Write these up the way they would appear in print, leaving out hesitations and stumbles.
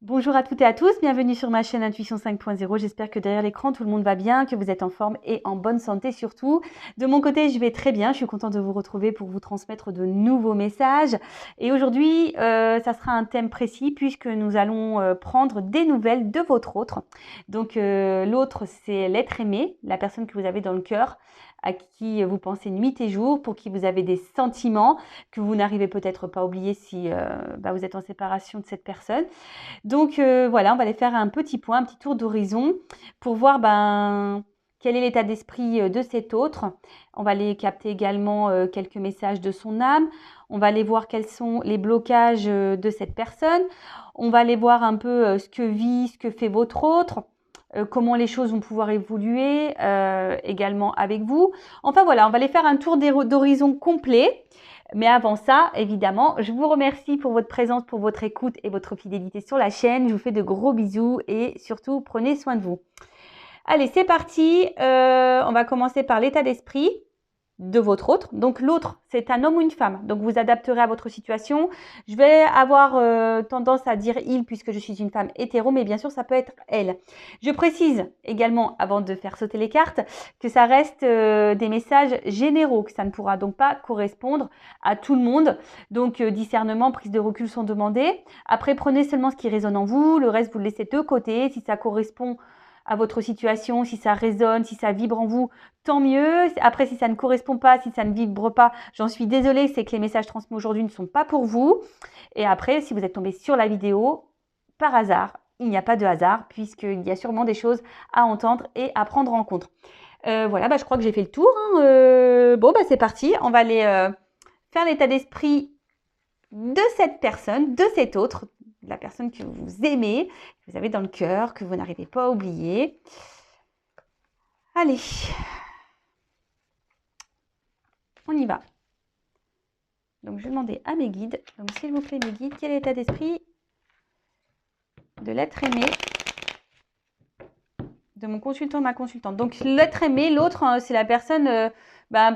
Bonjour à toutes et à tous, bienvenue sur ma chaîne Intuition 5.0. J'espère que derrière l'écran, tout le monde va bien, que vous êtes en forme et en bonne santé surtout. De mon côté, je vais très bien. Je suis contente de vous retrouver pour vous transmettre de nouveaux messages. Et aujourd'hui, ça sera un thème précis puisque nous allons prendre des nouvelles de votre autre. Donc, l'autre, c'est l'être aimé, la personne que vous avez dans le cœur, à qui vous pensez nuit et jour, pour qui vous avez des sentiments que vous n'arrivez peut-être pas à oublier si vous êtes en séparation de cette personne. Donc voilà, on va aller faire un petit point, un petit tour d'horizon pour voir quel est l'état d'esprit de cet autre. On va aller capter également quelques messages de son âme. On va aller voir quels sont les blocages de cette personne. On va aller voir un peu ce que vit, ce que fait votre autre. Comment les choses vont pouvoir évoluer également avec vous. Enfin voilà, on va aller faire un tour d'horizon complet. Mais avant ça, évidemment, je vous remercie pour votre présence, pour votre écoute et votre fidélité sur la chaîne. Je vous fais de gros bisous et surtout, prenez soin de vous. Allez, c'est parti. On va commencer par l'état d'esprit de votre autre. Donc l'autre, c'est un homme ou une femme. Donc vous adapterez à votre situation. Je vais avoir tendance à dire il puisque je suis une femme hétéro, mais bien sûr ça peut être elle. Je précise également, avant de faire sauter les cartes, que ça reste des messages généraux, que ça ne pourra donc pas correspondre à tout le monde. Donc discernement, prise de recul sont demandées. Après, prenez seulement ce qui résonne en vous, le reste vous le laissez de côté. Si ça correspond à votre situation, si ça résonne, si ça vibre en vous, tant mieux. Après, si ça ne correspond pas, si ça ne vibre pas, j'en suis désolée, c'est que les messages transmis aujourd'hui ne sont pas pour vous. Et après, si vous êtes tombé sur la vidéo, par hasard, il n'y a pas de hasard, puisqu'il y a sûrement des choses à entendre et à prendre en compte. Voilà, je crois que j'ai fait le tour. C'est parti. On va aller faire l'état d'esprit de cette personne, de cet autre, la personne que vous aimez, que vous avez dans le cœur, que vous n'arrivez pas à oublier. Allez, on y va. Donc, je vais demander à mes guides, donc s'il vous plaît mes guides, quel est l'état d'esprit de l'être aimé de mon consultant, de ma consultante. Donc, l'être aimé, l'autre, c'est la personne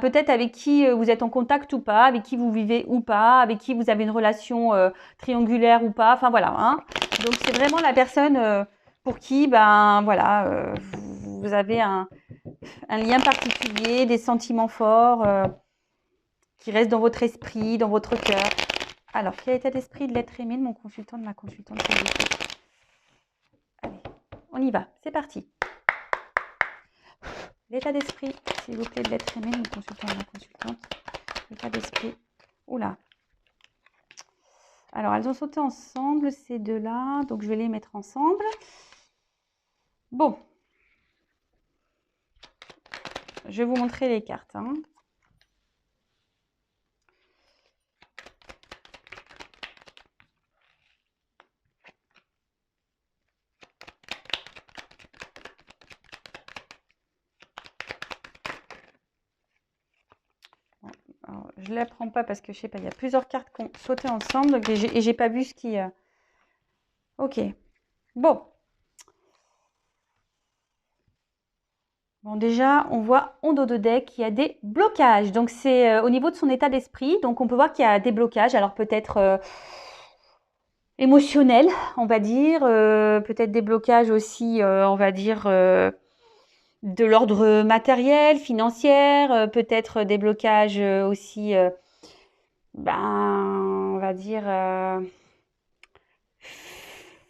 peut-être avec qui vous êtes en contact ou pas, avec qui vous vivez ou pas, avec qui vous avez une relation triangulaire ou pas. Enfin, voilà. Hein. Donc, c'est vraiment la personne pour qui, vous avez un lien particulier, des sentiments forts qui restent dans votre esprit, dans votre cœur. Alors, quel est l'état d'esprit de l'être aimé de mon consultant, de ma consultante? Allez, on y va. C'est parti. L'état d'esprit, s'il vous plaît, de l'être aimé de mon consultant, de ma consultante. L'état d'esprit. Oula. Alors, elles ont sauté ensemble, ces deux-là. Donc, je vais les mettre ensemble. Bon. Je vais vous montrer les cartes. Hein. Alors, je ne la prends pas parce que je sais pas, il y a plusieurs cartes qui ont sauté ensemble donc, et j'ai pas vu ce qui. Ok. Bon. Bon, déjà, on voit en dos de deck qu'il y a des blocages. Donc, c'est au niveau de son état d'esprit. Donc, on peut voir qu'il y a des blocages. Alors, peut-être émotionnels, on va dire. Peut-être des blocages aussi, on va dire, de l'ordre matériel, financier. Peut-être des blocages aussi, on va dire,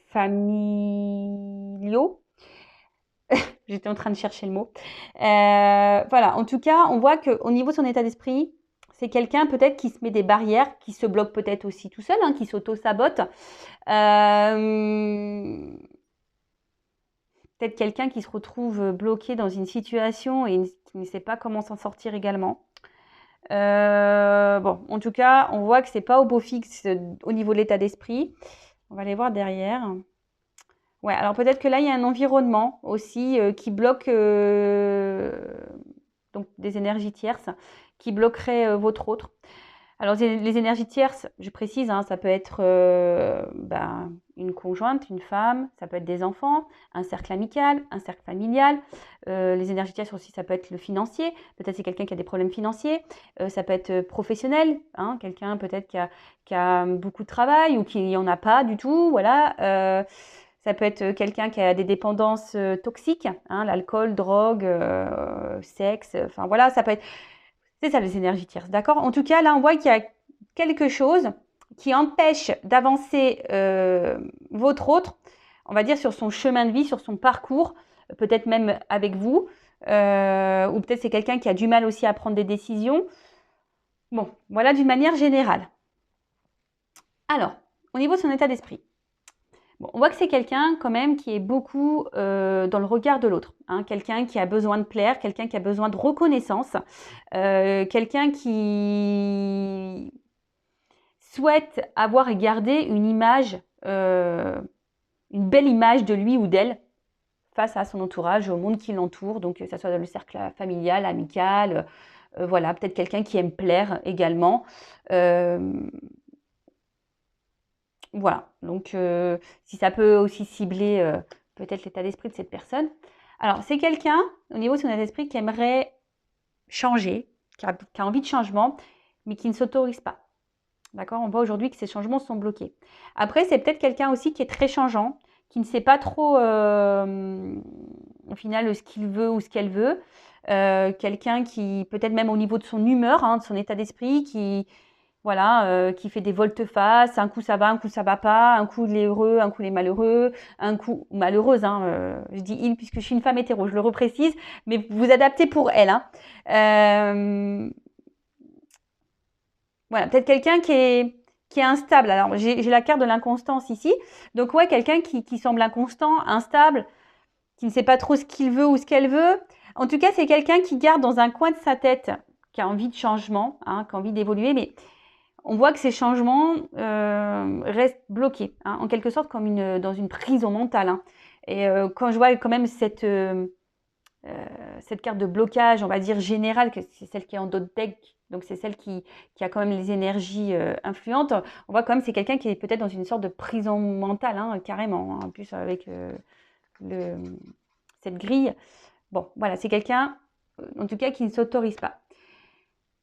familiaux. J'étais en train de chercher le mot. Voilà, en tout cas, on voit qu'au niveau de son état d'esprit, c'est quelqu'un peut-être qui se met des barrières, qui se bloque peut-être aussi tout seul, hein, qui s'auto-sabote. Peut-être quelqu'un qui se retrouve bloqué dans une situation et qui ne sait pas comment s'en sortir également. En tout cas, on voit que c'est pas au beau fixe au niveau de l'état d'esprit. On va aller voir derrière. Ouais, alors peut-être que là, il y a un environnement aussi qui bloque donc des énergies tierces qui bloqueraient votre autre. Alors, les énergies tierces, je précise, hein, ça peut être une conjointe, une femme, ça peut être des enfants, un cercle amical, un cercle familial. Les énergies tierces aussi, ça peut être le financier. Peut-être c'est quelqu'un qui a des problèmes financiers. Ça peut être professionnel, hein, quelqu'un peut-être qui a beaucoup de travail ou qui n'en a pas du tout. Voilà. Ça peut être quelqu'un qui a des dépendances toxiques, hein, l'alcool, drogue, sexe. Enfin voilà, ça peut être... C'est ça les énergies tierces, d'accord? En tout cas, là, on voit qu'il y a quelque chose qui empêche d'avancer votre autre, on va dire, sur son chemin de vie, sur son parcours, peut-être même avec vous, ou peut-être c'est quelqu'un qui a du mal aussi à prendre des décisions. Bon, voilà d'une manière générale. Alors, au niveau de son état d'esprit, bon, on voit que c'est quelqu'un quand même qui est beaucoup dans le regard de l'autre, hein, quelqu'un qui a besoin de plaire, quelqu'un qui a besoin de reconnaissance, quelqu'un qui souhaite avoir et garder une image, une belle image de lui ou d'elle face à son entourage, au monde qui l'entoure, donc que ce soit dans le cercle familial, amical, voilà, peut-être quelqu'un qui aime plaire également. Voilà, donc si ça peut aussi cibler peut-être l'état d'esprit de cette personne. Alors, c'est quelqu'un, au niveau de son état d'esprit, qui aimerait changer, qui a envie de changement, mais qui ne s'autorise pas. D'accord? On voit aujourd'hui que ces changements sont bloqués. Après, c'est peut-être quelqu'un aussi qui est très changeant, qui ne sait pas trop, au final, ce qu'il veut ou ce qu'elle veut. Quelqu'un qui, peut-être même au niveau de son humeur, hein, de son état d'esprit, qui, voilà, qui fait des volte-face. Un coup ça va pas. Un coup il est heureux, un coup il est malheureux. Un coup malheureuse, hein, je dis il puisque je suis une femme hétéro, je le reprécise, mais vous adaptez pour elle, hein. Voilà, peut-être quelqu'un qui est instable. Alors, j'ai la carte de l'inconstance ici. Donc, ouais, quelqu'un qui semble inconstant, instable, qui ne sait pas trop ce qu'il veut ou ce qu'elle veut. En tout cas, c'est quelqu'un qui garde dans un coin de sa tête, qui a envie de changement, hein, qui a envie d'évoluer, mais on voit que ces changements restent bloqués, hein, en quelque sorte comme dans une prison mentale, hein. Et quand je vois quand même cette carte de blocage, on va dire générale, que c'est celle qui est en dot deck, donc c'est celle qui a quand même les énergies influentes, on voit quand même c'est quelqu'un qui est peut-être dans une sorte de prison mentale, hein, carrément, hein, en plus avec cette grille. Bon, voilà, c'est quelqu'un, en tout cas, qui ne s'autorise pas.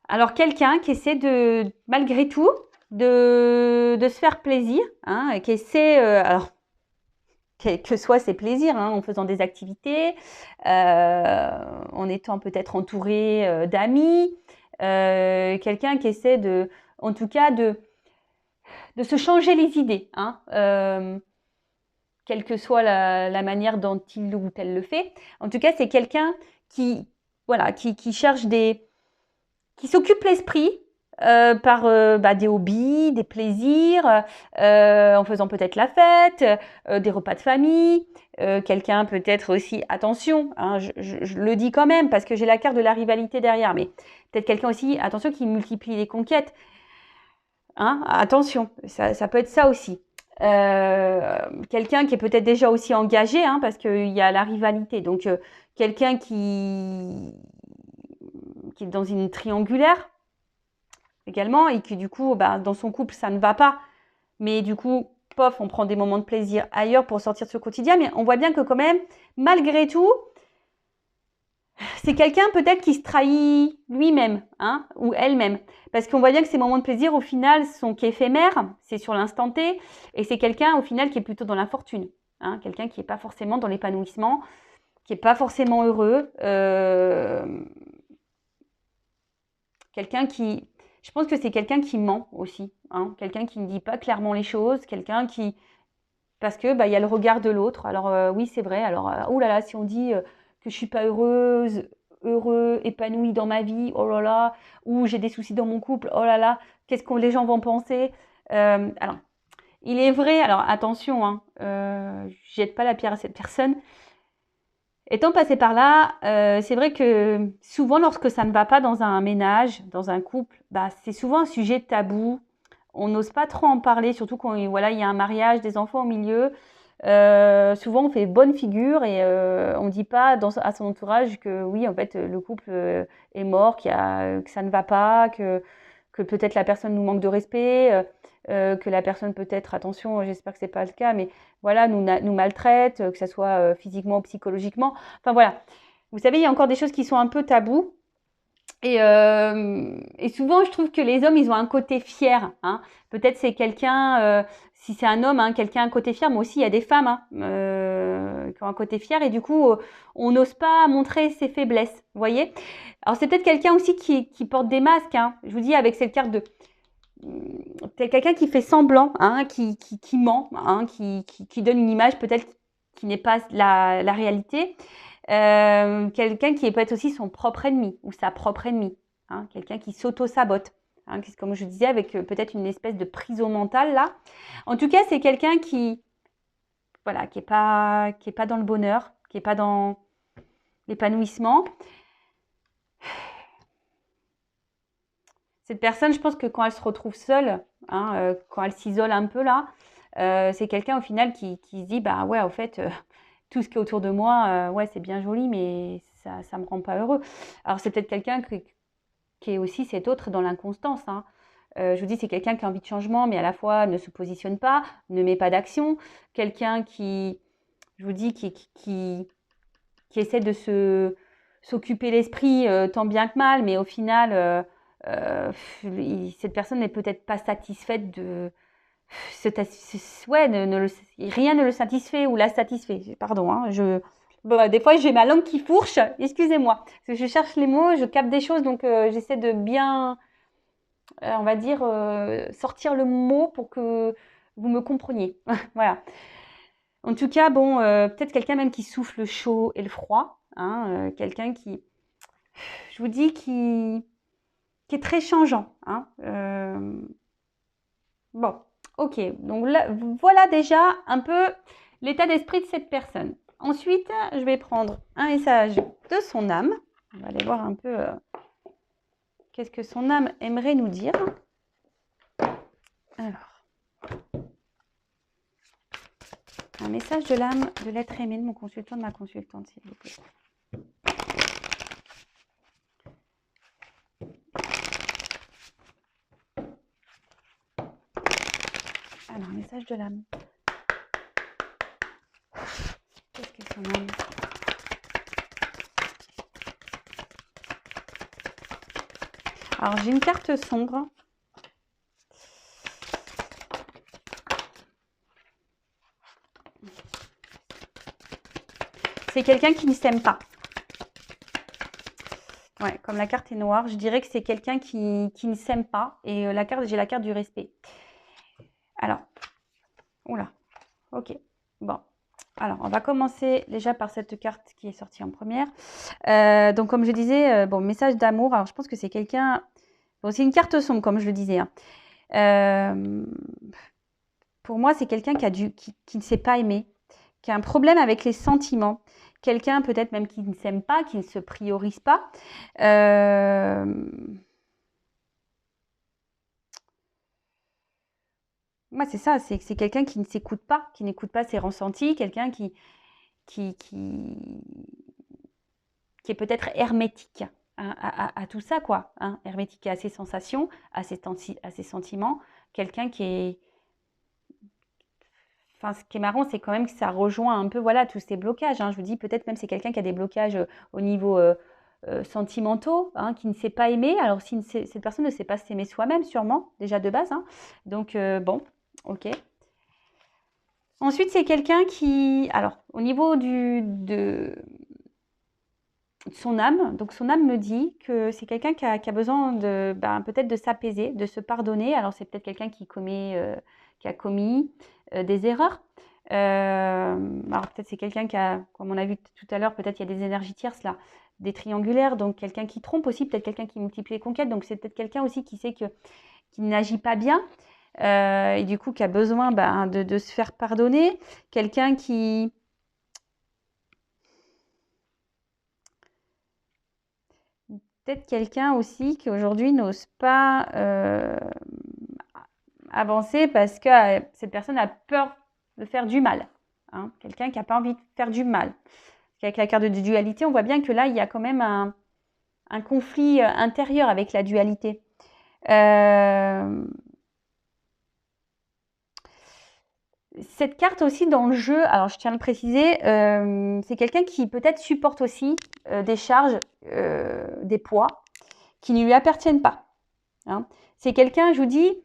Alors, quelqu'un qui essaie de, malgré tout, de se faire plaisir, hein, qui essaie, alors, quels que soient ses plaisirs, hein, en faisant des activités, en étant peut-être entouré d'amis, quelqu'un qui essaie de, en tout cas, de se changer les idées, hein, quelle que soit la manière dont il ou elle le fait. En tout cas, c'est quelqu'un qui, voilà, qui cherche qui s'occupe l'esprit par des hobbies, des plaisirs, en faisant peut-être la fête, des repas de famille. Quelqu'un peut-être aussi, attention, hein, je le dis quand même parce que j'ai la carte de la rivalité derrière, mais peut-être quelqu'un aussi, attention, qui multiplie les conquêtes. Hein, attention, ça peut être ça aussi. Quelqu'un qui est peut-être déjà aussi engagé, hein, parce qu'il y a la rivalité. Donc, quelqu'un qui est dans une triangulaire également et qui, du coup, dans son couple, ça ne va pas. Mais du coup, pof, on prend des moments de plaisir ailleurs pour sortir de ce quotidien. Mais on voit bien que quand même, malgré tout, c'est quelqu'un peut-être qui se trahit lui-même, hein, ou elle-même. Parce qu'on voit bien que ces moments de plaisir, au final, sont qu'éphémères, c'est sur l'instant T, et c'est quelqu'un, au final, qui est plutôt dans l'infortune. Hein, quelqu'un qui n'est pas forcément dans l'épanouissement, qui n'est pas forcément heureux. Quelqu'un qui... Je pense que c'est quelqu'un qui ment aussi. Hein, quelqu'un qui ne dit pas clairement les choses, quelqu'un qui... Parce que il y a le regard de l'autre. Alors oui, c'est vrai. Alors, oh là là, si on dit... que je suis pas heureuse, heureux, épanouie dans ma vie, oh là là, ou j'ai des soucis dans mon couple, oh là là, qu'est-ce que les gens vont penser? Alors, il est vrai, alors attention, hein, jette pas la pierre à cette personne. Étant passé par là, c'est vrai que souvent, lorsque ça ne va pas dans un ménage, dans un couple, c'est souvent un sujet tabou. On n'ose pas trop en parler, surtout quand voilà, il y a un mariage, des enfants au milieu. Souvent, on fait bonne figure et on ne dit pas à son entourage que oui, en fait, le couple est mort, que ça ne va pas, que que peut-être la personne nous manque de respect, que la personne peut-être, attention, j'espère que c'est pas le cas, mais voilà, nous maltraite, que ce soit physiquement ou psychologiquement. Enfin voilà, vous savez, il y a encore des choses qui sont un peu tabous. Et souvent, je trouve que les hommes, ils ont un côté fier. Hein. Peut-être c'est quelqu'un, si c'est un homme, hein, quelqu'un a un côté fier, mais aussi il y a des femmes hein, qui ont un côté fier. Et du coup, on n'ose pas montrer ses faiblesses. Vous voyez? Alors, c'est peut-être quelqu'un aussi qui porte des masques. Hein. Je vous dis, avec cette carte de... C'est quelqu'un qui fait semblant, hein, qui ment, hein, qui donne une image peut-être qui n'est pas la réalité. Quelqu'un qui peut être aussi son propre ennemi ou sa propre ennemie, hein, quelqu'un qui s'auto-sabote, hein, comme je disais, avec peut-être une espèce de prison mentale là. En tout cas, c'est quelqu'un qui, voilà, qui est pas dans le bonheur, qui est pas dans l'épanouissement. Cette personne, je pense que quand elle se retrouve seule, hein, quand elle s'isole un peu là, c'est quelqu'un au final qui se dit, bah ouais, au fait, tout ce qui est autour de moi, ouais, c'est bien joli, mais ça me rend pas heureux. Alors c'est peut-être quelqu'un qui est aussi cet autre dans l'inconstance. Hein. Je vous dis, c'est quelqu'un qui a envie de changement, mais à la fois ne se positionne pas, ne met pas d'action. Quelqu'un qui, je vous dis, qui essaie de s'occuper l'esprit tant bien que mal, mais au final, cette personne n'est peut-être pas satisfaite de... Ouais, rien ne le satisfait ou la satisfait. Pardon, hein, bon, des fois j'ai ma langue qui fourche, excusez-moi. Parce que je cherche les mots, je capte des choses, donc j'essaie de bien, on va dire, sortir le mot pour que vous me compreniez. Voilà. En tout cas, bon, peut-être quelqu'un même qui souffle le chaud et le froid. Hein, quelqu'un qui, je vous dis, qui est très changeant. Hein, bon. Ok, donc là, voilà déjà un peu l'état d'esprit de cette personne. Ensuite, je vais prendre un message de son âme. On va aller voir un peu qu'est-ce que son âme aimerait nous dire. Alors, un message de l'âme, de l'être aimé de mon consultant, de ma consultante, s'il vous plaît. Alors, message de l'âme. Qu'est-ce que son âme? Alors, j'ai une carte sombre. C'est quelqu'un qui ne s'aime pas. Ouais, comme la carte est noire, je dirais que c'est quelqu'un qui ne s'aime pas. Et j'ai la carte du respect. Alors, oula, ok, bon. Alors, on va commencer déjà par cette carte qui est sortie en première. Donc, comme je disais, bon, message d'amour. Alors, je pense que c'est quelqu'un... Bon, c'est une carte sombre, comme je le disais. Hein. Pour moi, c'est quelqu'un qui ne sait pas aimer, qui a un problème avec les sentiments. Quelqu'un peut-être même qui ne s'aime pas, qui ne se priorise pas. Moi, c'est ça, c'est quelqu'un qui ne s'écoute pas, qui n'écoute pas ses ressentis, quelqu'un qui est peut-être hermétique à tout ça, quoi. Hein, hermétique à ses sensations, à ses sentiments. Quelqu'un qui est... Enfin, ce qui est marrant, c'est quand même que ça rejoint un peu, voilà, tous ces blocages. Hein. Je vous dis, peut-être même c'est quelqu'un qui a des blocages au niveau sentimentaux, hein, qui ne sait pas aimer. Alors, si cette personne ne sait pas s'aimer soi-même, sûrement, déjà de base. Hein. Donc, bon, ok. Ensuite, c'est quelqu'un qui... Alors, au niveau de son âme, donc son âme me dit que c'est quelqu'un qui a besoin peut-être de s'apaiser, de se pardonner. Alors, c'est peut-être quelqu'un qui a commis des erreurs. Alors, peut-être c'est quelqu'un qui a, comme on a vu tout à l'heure, peut-être il y a des énergies tierces là, des triangulaires, donc quelqu'un qui trompe aussi, peut-être quelqu'un qui multiplie les conquêtes. Donc, c'est peut-être quelqu'un aussi qui sait qu'il n'agit pas bien. Et du coup qui a besoin de se faire pardonner, quelqu'un qui... Peut-être quelqu'un aussi qui aujourd'hui n'ose pas avancer parce que cette personne a peur de faire du mal. Hein, quelqu'un qui n'a pas envie de faire du mal. Avec la carte de dualité, on voit bien que là, il y a quand même un conflit intérieur avec la dualité. Cette carte aussi dans le jeu, alors je tiens à le préciser, c'est quelqu'un qui peut-être supporte aussi des charges, des poids qui ne lui appartiennent pas. Hein. C'est quelqu'un, je vous dis,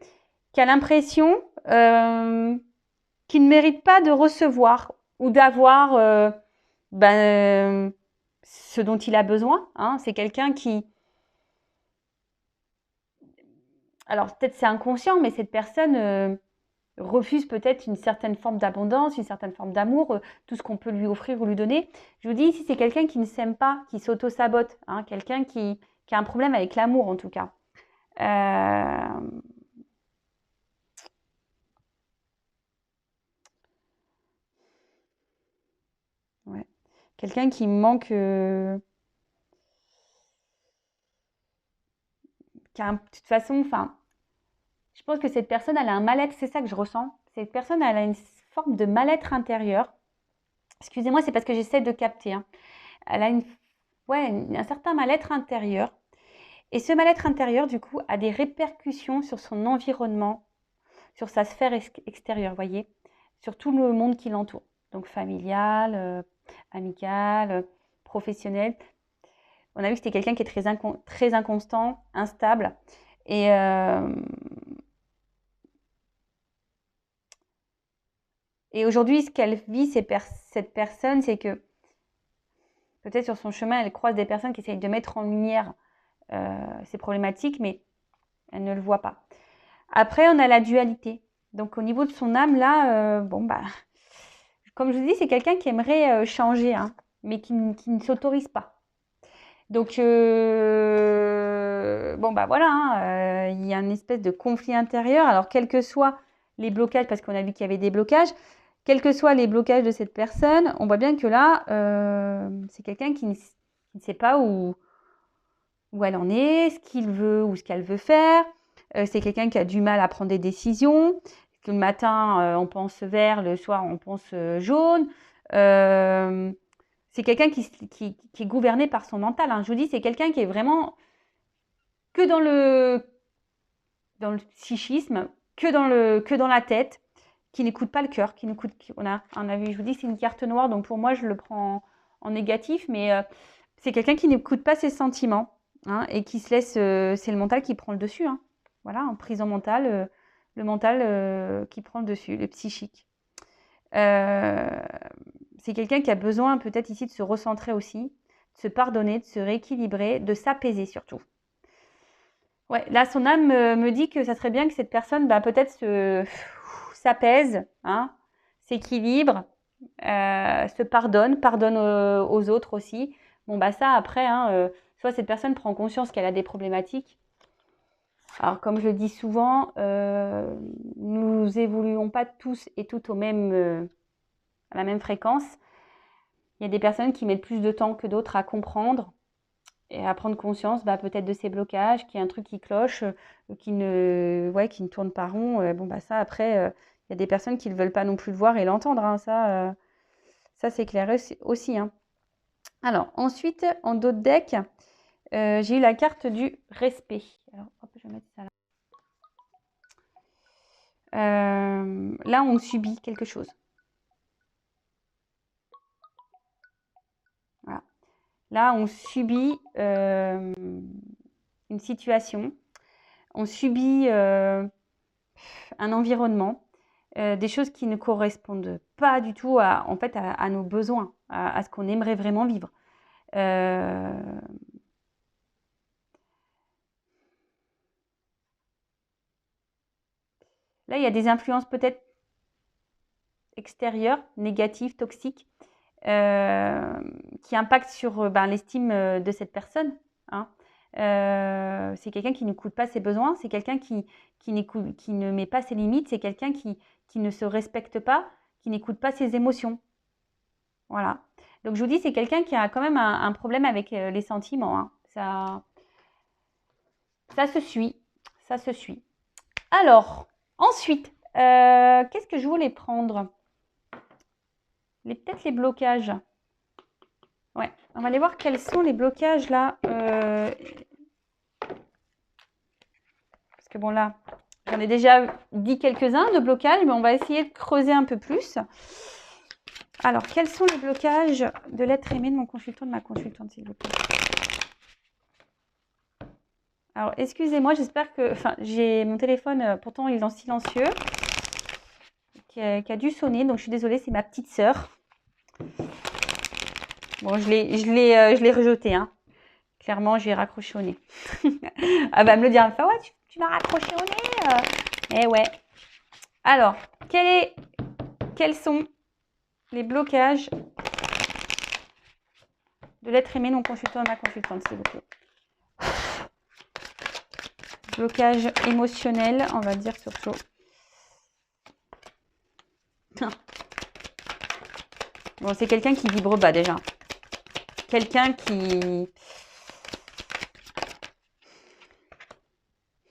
qui a l'impression qu'il ne mérite pas de recevoir ou d'avoir ce dont il a besoin. Hein. C'est quelqu'un qui... Alors peut-être c'est inconscient, mais cette personne refuse peut-être une certaine forme d'abondance, une certaine forme d'amour, tout ce qu'on peut lui offrir ou lui donner. Je vous dis ici, c'est quelqu'un qui ne s'aime pas, qui s'auto-sabote, hein, quelqu'un qui a un problème avec l'amour en tout cas. Ouais. Quelqu'un qui manque, de toute façon, enfin, je pense que cette personne, elle a un mal-être, c'est ça que je ressens. Cette personne, elle a une forme de mal-être intérieur. Excusez-moi, c'est parce que j'essaie de capter. Hein. Elle a un certain mal-être intérieur. Et ce mal-être intérieur, du coup, a des répercussions sur son environnement, sur sa sphère extérieure, voyez, sur tout le monde qui l'entoure. Donc familial, amical, professionnel. On a vu que c'était quelqu'un qui est très inconstant, instable. Et aujourd'hui, ce qu'elle vit, cette personne, c'est que peut-être sur son chemin, elle croise des personnes qui essayent de mettre en lumière ces problématiques, mais elle ne le voit pas. Après, on a la dualité. Donc, au niveau de son âme, là, comme je vous dis, c'est quelqu'un qui aimerait changer, hein, mais qui ne s'autorise pas. Donc, voilà, hein, il y a une espèce de conflit intérieur. Alors, quels que soient les blocages, parce qu'on a vu qu'il y avait des blocages, quels que soient les blocages de cette personne, on voit bien que là, c'est quelqu'un qui ne sait pas où elle en est, ce qu'il veut ou ce qu'elle veut faire. C'est quelqu'un qui a du mal à prendre des décisions. Que le matin, on pense vert, le soir, on pense jaune. C'est quelqu'un qui est gouverné par son mental. Hein. Je vous dis, c'est quelqu'un qui est vraiment que dans le psychisme, que dans la tête, qui n'écoute pas le cœur, on a vu, je vous dis, c'est une carte noire, donc pour moi, je le prends en négatif, mais c'est quelqu'un qui n'écoute pas ses sentiments, hein, et qui se laisse, c'est le mental qui prend le dessus, hein. Voilà, en prison mentale, le mental qui prend le dessus, le psychique. C'est quelqu'un qui a besoin peut-être ici de se recentrer aussi, de se pardonner, de se rééquilibrer, de s'apaiser surtout. Ouais, là, son âme me dit que ça serait bien que cette personne, peut-être s'apaise, hein, s'équilibre, se pardonne aux autres aussi. Bon, ça, après, hein, soit cette personne prend conscience qu'elle a des problématiques. Alors, comme je le dis souvent, nous évoluons pas tous et toutes à la même fréquence. Il y a des personnes qui mettent plus de temps que d'autres à comprendre et à prendre conscience peut-être de ces blocages, qu'il y a un truc qui cloche, qui ne tourne pas rond. Ça, après, il y a des personnes qui ne veulent pas non plus le voir et l'entendre. Hein. Ça c'est clair aussi. Hein. Alors, ensuite, en dos de deck, j'ai eu la carte du respect. Alors, hop, je vais mettre ça là. Là, on subit quelque chose. Voilà. Là, on subit une situation. On subit un environnement, des choses qui ne correspondent pas du tout à nos besoins, à ce qu'on aimerait vraiment vivre. Là, il y a des influences peut-être extérieures, négatives, toxiques, qui impactent sur l'estime de cette personne. Hein. C'est quelqu'un qui n'écoute pas ses besoins, c'est quelqu'un qui ne met pas ses limites, c'est quelqu'un qui ne se respecte pas, qui n'écoute pas ses émotions. Voilà. Donc je vous dis, c'est quelqu'un qui a quand même un problème avec les sentiments. Hein. Ça se suit. Ça se suit. Alors, ensuite, qu'est-ce que je voulais prendre? Peut-être les blocages. Ouais, on va aller voir quels sont les blocages là. que bon, là, j'en ai déjà dit quelques-uns de blocages, mais on va essayer de creuser un peu plus. Alors, quels sont les blocages de l'être aimé de mon consultant, de ma consultante, s'il vous plaît? Alors, excusez-moi, j'espère que... Enfin, j'ai mon téléphone, pourtant, il est en silencieux, qui a dû sonner, donc je suis désolée, c'est ma petite sœur. Bon, je l'ai rejeté, hein. Clairement, je lui ai raccroché au nez. Elle va me le dire, elle me fait, ouais, tu m'as raccroché au nez. Eh ouais. Alors, quels sont les blocages de l'être aimé, non consultant, ma consultante, s'il vous plaît? Blocage émotionnel, on va dire surtout. Bon, c'est quelqu'un qui vibre bas déjà. Quelqu'un qui...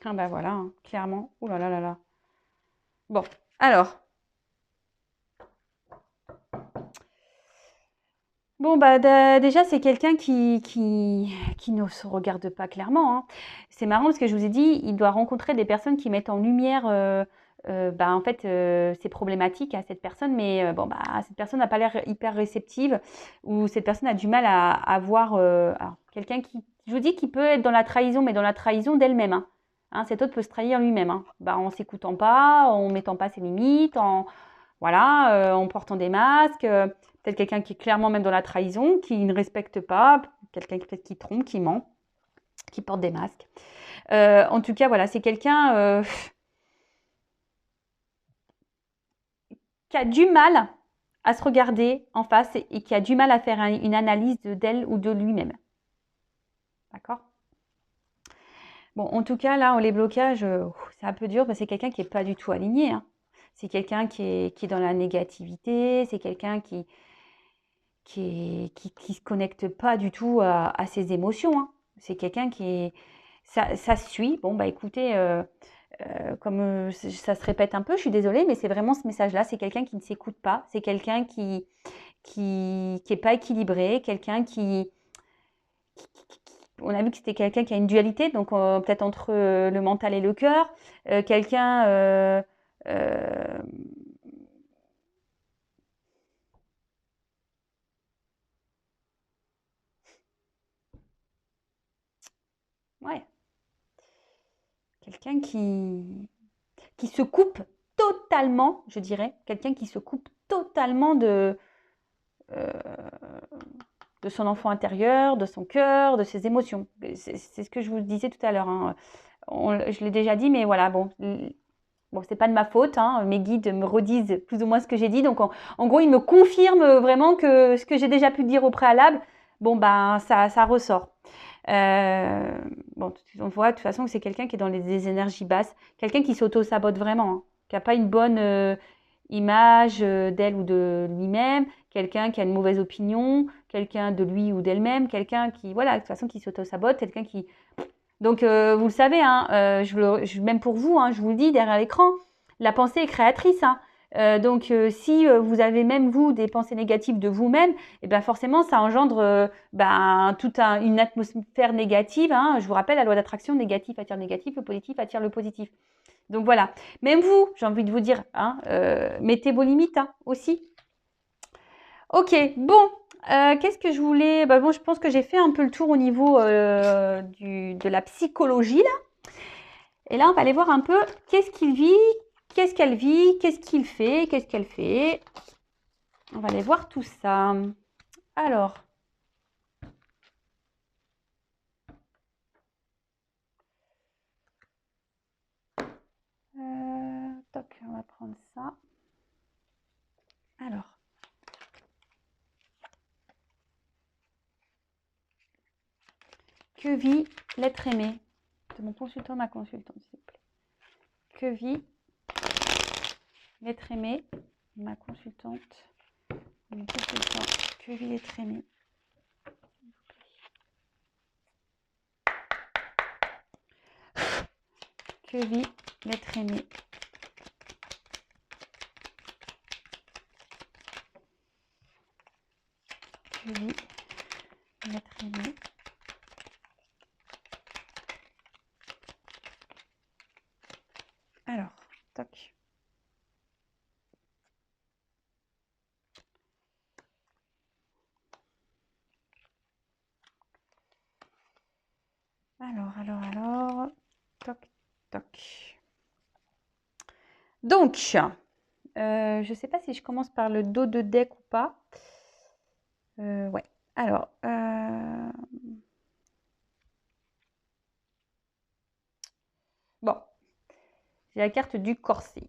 Ah bah voilà, hein, clairement. Ouh là là là là. Bon, alors. Bon, bah déjà, c'est quelqu'un qui ne se regarde pas clairement, hein. C'est marrant parce que je vous ai dit, il doit rencontrer des personnes qui mettent en lumière, bah, en fait, ces problématiques à cette personne, mais bon, bah, cette personne n'a pas l'air hyper réceptive ou cette personne a du mal à voir quelqu'un qui, je vous dis, qui peut être dans la trahison, mais dans la trahison d'elle-même, hein. Hein, cet autre peut se trahir lui-même, hein. Bah, en s'écoutant pas, en mettant pas ses limites, voilà, en portant des masques. Peut-être quelqu'un qui est clairement même dans la trahison, qui ne respecte pas, quelqu'un peut-être qui trompe, qui ment, qui porte des masques. En tout cas, voilà, c'est quelqu'un qui a du mal à se regarder en face et qui a du mal à faire une analyse d'elle ou de lui-même. D'accord? Bon, en tout cas, là, les blocages, c'est un peu dur parce que c'est quelqu'un qui n'est pas du tout aligné, hein. C'est quelqu'un qui est dans la négativité, c'est quelqu'un qui se connecte pas du tout à ses émotions, hein. C'est quelqu'un qui est... Ça suit. Bon, bah écoutez, comme ça se répète un peu, je suis désolée, mais c'est vraiment ce message-là. C'est quelqu'un qui ne s'écoute pas. C'est quelqu'un qui est pas équilibré. Quelqu'un on a vu que c'était quelqu'un qui a une dualité, donc peut-être entre le mental et le cœur. Quelqu'un... ouais. Quelqu'un qui se coupe totalement, je dirais, quelqu'un qui se coupe totalement euh, de son enfant intérieur, de son cœur, de ses émotions. C'est ce que je vous disais tout à l'heure, hein. Je l'ai déjà dit, mais voilà, bon, c'est pas de ma faute, hein. Mes guides me redisent plus ou moins ce que j'ai dit. Donc, en gros, ils me confirment vraiment que ce que j'ai déjà pu dire au préalable, bon, ben, ça ressort. Bon, on voit de toute façon que c'est quelqu'un qui est dans des énergies basses, quelqu'un qui s'auto-sabote vraiment, hein, qui n'a pas une bonne image d'elle ou de lui-même, quelqu'un qui a une mauvaise opinion, quelqu'un de lui ou d'elle-même, quelqu'un qui, voilà, de toute façon, qui s'auto-sabote, quelqu'un qui... Donc, vous le savez, hein, même pour vous, hein, je vous le dis derrière l'écran, la pensée est créatrice, hein. Donc, si vous avez même vous des pensées négatives de vous-même, et ben forcément, ça engendre toute une atmosphère négative, hein. Je vous rappelle la loi d'attraction, négatif attire négatif, le positif attire le positif. Donc voilà. Même vous, j'ai envie de vous dire, hein, mettez vos limites, hein, aussi. Ok, bon. Qu'est-ce que je voulais... Bah bon, je pense que j'ai fait un peu le tour au niveau de la psychologie, là. Et là, on va aller voir un peu qu'est-ce qu'il vit, qu'est-ce qu'elle vit, qu'est-ce qu'il fait, qu'est-ce qu'elle fait. On va aller voir tout ça. Alors. Toc, on va prendre ça. Alors. Que vit l'être aimé de mon consultant, ma consultante, s'il vous plaît. Que vit l'être aimé, ma consultante, mon consultant. Que vit l'être aimé, s'il vous plaît. Que vit l'être aimé. Que vit l'être aimé. Alors. Toc, toc. Donc, je ne sais pas si je commence par le dos de deck ou pas. Ouais. Alors, bon, j'ai la carte du corset.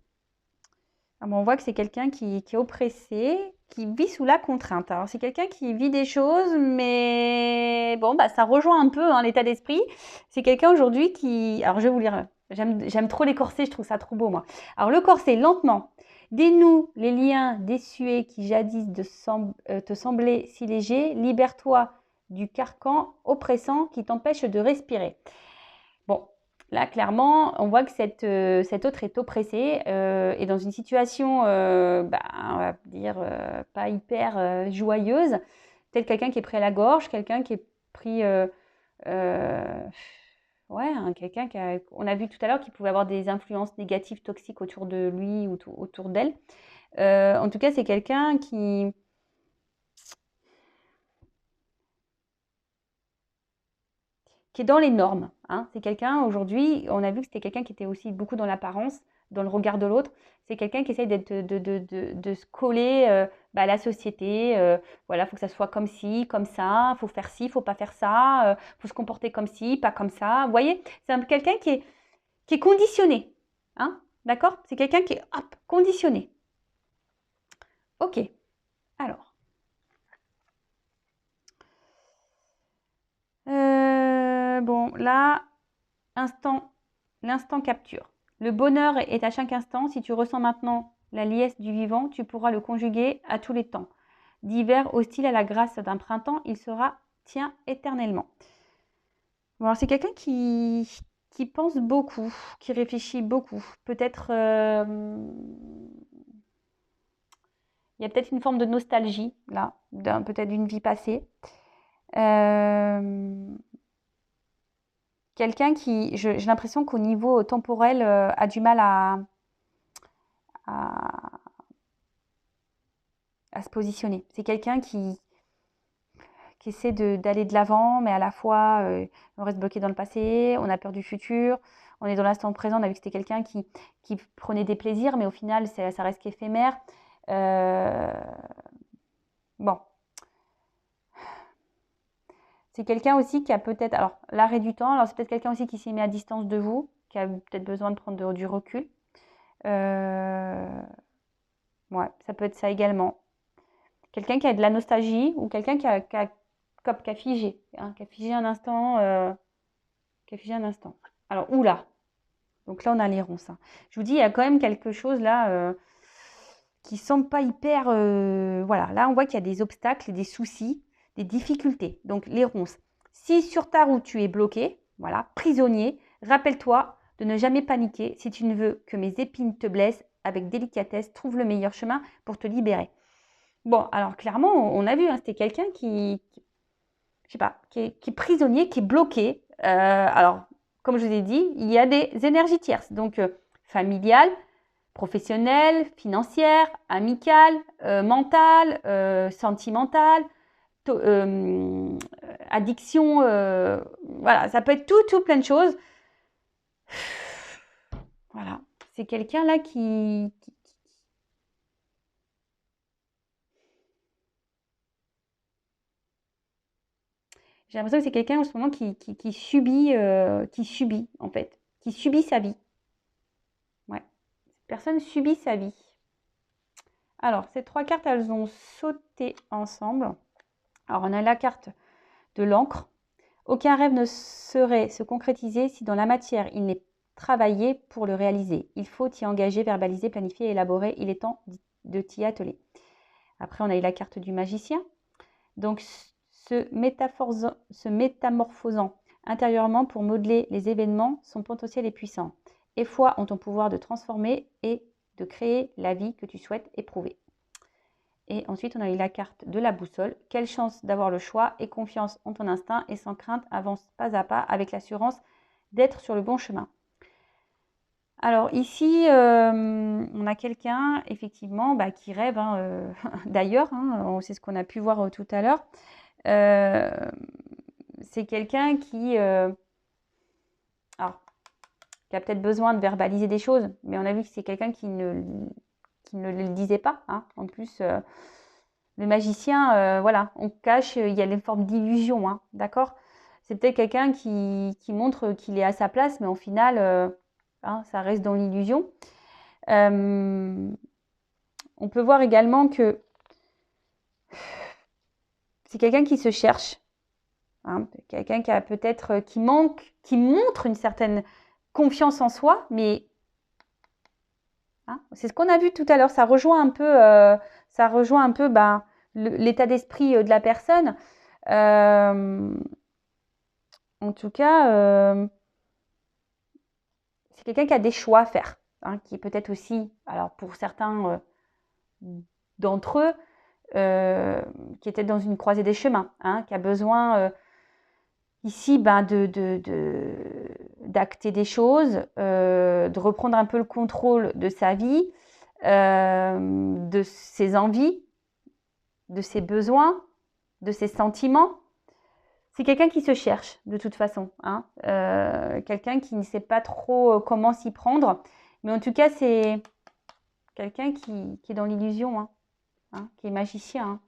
Alors, on voit que c'est quelqu'un qui est oppressé, qui vit sous la contrainte. Alors, c'est quelqu'un qui vit des choses, mais bon, bah, ça rejoint un peu l'état d'esprit. C'est quelqu'un aujourd'hui qui... Alors, je vais vous lire. J'aime trop les corsets, je trouve ça trop beau, moi. Alors, le corset, lentement, dénoue les liens désuets qui jadis te semblaient si légers. Libère-toi du carcan oppressant qui t'empêche de respirer. Bon, là, clairement, on voit que cet autre est oppressé et dans une situation, on va dire, pas hyper joyeuse. Peut-être quelqu'un qui est pris à la gorge, quelqu'un qui est pris... ouais, quelqu'un on a vu tout à l'heure qu'il pouvait avoir des influences négatives, toxiques autour de lui ou autour d'elle. En tout cas, c'est quelqu'un qui est dans les normes. C'est quelqu'un, aujourd'hui, on a vu que c'était quelqu'un qui était aussi beaucoup dans l'apparence, dans le regard de l'autre. C'est quelqu'un qui essaye de se coller à la société. Voilà, il faut que ça soit comme ci, comme ça, il faut faire ci, il ne faut pas faire ça, il faut se comporter comme ci, pas comme ça. Vous voyez, c'est quelqu'un qui est conditionné. D'accord? C'est quelqu'un qui est conditionné. Ok, alors. Bon, là, l'instant capture. Le bonheur est à chaque instant. Si tu ressens maintenant la liesse du vivant, tu pourras le conjuguer à tous les temps. D'hiver hostile à la grâce d'un printemps, il sera tien éternellement. Bon, alors c'est quelqu'un qui pense beaucoup, qui réfléchit beaucoup. Peut-être, il y a peut-être une forme de nostalgie, là, peut-être d'une vie passée. Quelqu'un qui, j'ai l'impression qu'au niveau temporel, a du mal à se positionner. C'est quelqu'un qui essaie d'aller de l'avant, mais à la fois, on reste bloqué dans le passé, on a peur du futur, on est dans l'instant présent. On a vu que c'était quelqu'un qui prenait des plaisirs, mais au final, ça reste qu'éphémère. Bon. C'est quelqu'un aussi qui a peut-être, alors l'arrêt du temps, alors c'est peut-être quelqu'un aussi qui s'est mis à distance de vous, qui a peut-être besoin de prendre du recul. Ouais, ça peut être ça également. Quelqu'un qui a de la nostalgie ou quelqu'un qui a figé, qui a figé un instant. Alors, oula. Donc là, on a les ronces. Je vous dis, il y a quand même quelque chose là qui semble pas hyper... voilà, là, on voit qu'il y a des obstacles, des soucis, des difficultés. Donc, les ronces. Si sur ta route, tu es bloqué, voilà, prisonnier, rappelle-toi de ne jamais paniquer. Si tu ne veux que mes épines te blessent, avec délicatesse, trouve le meilleur chemin pour te libérer. Bon, alors clairement, on a vu, c'était quelqu'un je sais pas, qui est prisonnier, qui est bloqué. Alors, comme je vous ai dit, il y a des énergies tierces, donc familiales, professionnelles, financières, amicales, mentales, sentimentales, addiction, voilà, ça peut être tout plein de choses. Voilà, c'est quelqu'un là qui j'ai l'impression que c'est quelqu'un en ce moment qui subit en fait, qui subit sa vie. Ouais, cette personne subit sa vie. Alors, ces trois cartes, elles ont sauté ensemble. Alors, on a la carte de l'encre. Aucun rêve ne saurait se concrétiser si dans la matière, il n'est travaillé pour le réaliser. Il faut t'y engager, verbaliser, planifier, élaborer. Il est temps de t'y atteler. Après, on a eu la carte du magicien. Donc, se métamorphosant intérieurement pour modeler les événements, son potentiel est puissant. Aie foi en ton pouvoir de transformer et de créer la vie que tu souhaites éprouver. Et ensuite, on a eu la carte de la boussole. Quelle chance d'avoir le choix et confiance en ton instinct et sans crainte, avance pas à pas avec l'assurance d'être sur le bon chemin. Alors ici, on a quelqu'un effectivement qui rêve, d'ailleurs, c'est ce qu'on a pu voir tout à l'heure. C'est quelqu'un qui qui a peut-être besoin de verbaliser des choses, mais on a vu que c'est quelqu'un qui ne le disait pas. Hein. En plus, le magicien, voilà, on cache, il y a une forme d'illusion, hein, d'accord? C'est peut-être quelqu'un qui montre qu'il est à sa place, mais au final, hein, ça reste dans l'illusion. On peut voir également que c'est quelqu'un qui se cherche, hein, quelqu'un qui a peut-être qui montre une certaine confiance en soi, mais hein, c'est ce qu'on a vu tout à l'heure. Ça rejoint un peu ben, l'état d'esprit de la personne. En tout cas, c'est quelqu'un qui a des choix à faire, hein, qui est peut-être aussi, alors pour certains d'entre eux, qui étaient dans une croisée des chemins, hein, qui a besoin ici ben, d'acter des choses, de reprendre un peu le contrôle de sa vie, de ses envies, de ses besoins, de ses sentiments. C'est quelqu'un qui se cherche de toute façon, hein, quelqu'un qui ne sait pas trop comment s'y prendre, mais en tout cas c'est quelqu'un qui est dans l'illusion, hein, hein, qui est magicien. Hein.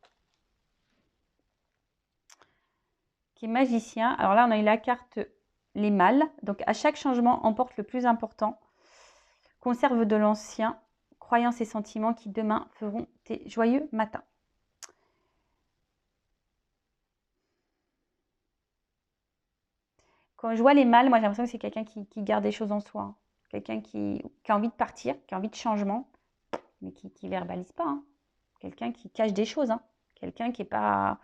Qui est magicien. Alors là, on a eu la carte les mâles. Donc, à chaque changement, emporte le plus important. Conserve de l'ancien. Croyances et sentiments qui demain feront tes joyeux matins. Quand je vois les mâles, moi, j'ai l'impression que c'est quelqu'un qui garde des choses en soi. Hein. Quelqu'un qui a envie de partir, qui a envie de changement, mais qui ne verbalise pas. Hein. Quelqu'un qui cache des choses. Hein. Quelqu'un qui n'est pas...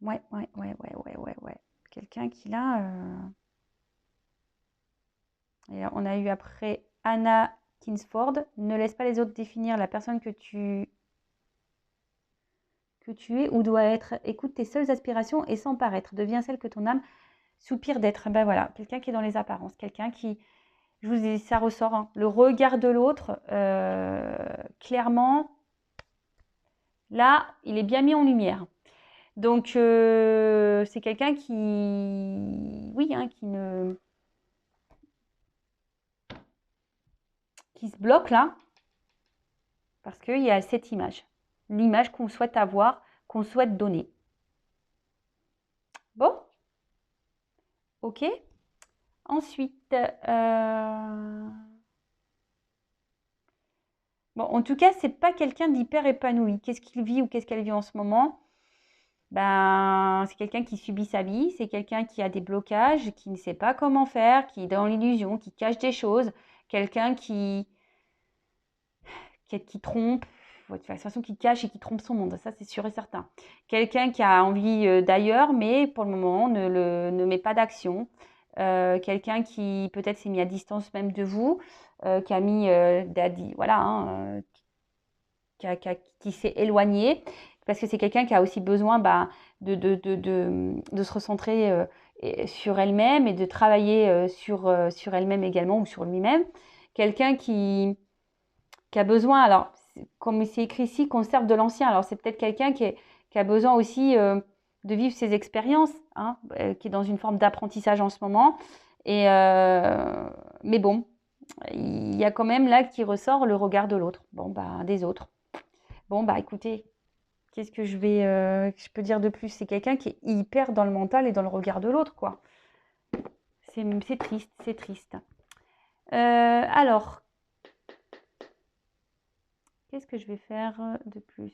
Ouais. Quelqu'un qui là... Et on a eu après Anna Kingsford. Ne laisse pas les autres définir la personne que tu es ou dois être. Écoute tes seules aspirations et sans paraître. Deviens celle que ton âme soupire d'être. Ben voilà, quelqu'un qui est dans les apparences. Quelqu'un qui, je vous dis, ça ressort. Hein, le regard de l'autre, clairement, là, il est bien mis en lumière. Donc, c'est quelqu'un qui, oui, hein, qui se bloque là, parce qu'il y a cette image. L'image qu'on souhaite avoir, qu'on souhaite donner. Bon, ok. Ensuite, bon, en tout cas, c'est pas quelqu'un d'hyper épanoui. Qu'est-ce qu'il vit ou qu'est-ce qu'elle vit en ce moment? Ben, c'est quelqu'un qui subit sa vie, c'est quelqu'un qui a des blocages, qui ne sait pas comment faire, qui est dans l'illusion, qui cache des choses, quelqu'un qui trompe, de toute façon qui cache et qui trompe son monde, ça c'est sûr et certain. Quelqu'un qui a envie d'ailleurs, mais pour le moment ne met pas d'action. Quelqu'un qui peut-être s'est mis à distance même de vous, qui a mis, voilà, hein, qui s'est éloigné, parce que c'est quelqu'un qui a aussi besoin de se recentrer sur elle-même et de travailler sur elle-même également ou sur lui-même. Quelqu'un qui a besoin, alors comme c'est écrit ici, conserve de l'ancien. Alors c'est peut-être quelqu'un qui a besoin aussi de vivre ses expériences, hein, qui est dans une forme d'apprentissage en ce moment. Et, mais bon, il y a quand même là qui ressort le regard de l'autre, des autres. Bon, écoutez, qu'est-ce que je peux dire de plus? C'est quelqu'un qui est hyper dans le mental et dans le regard de l'autre, quoi. C'est triste, c'est triste. Alors, qu'est-ce que je vais faire de plus?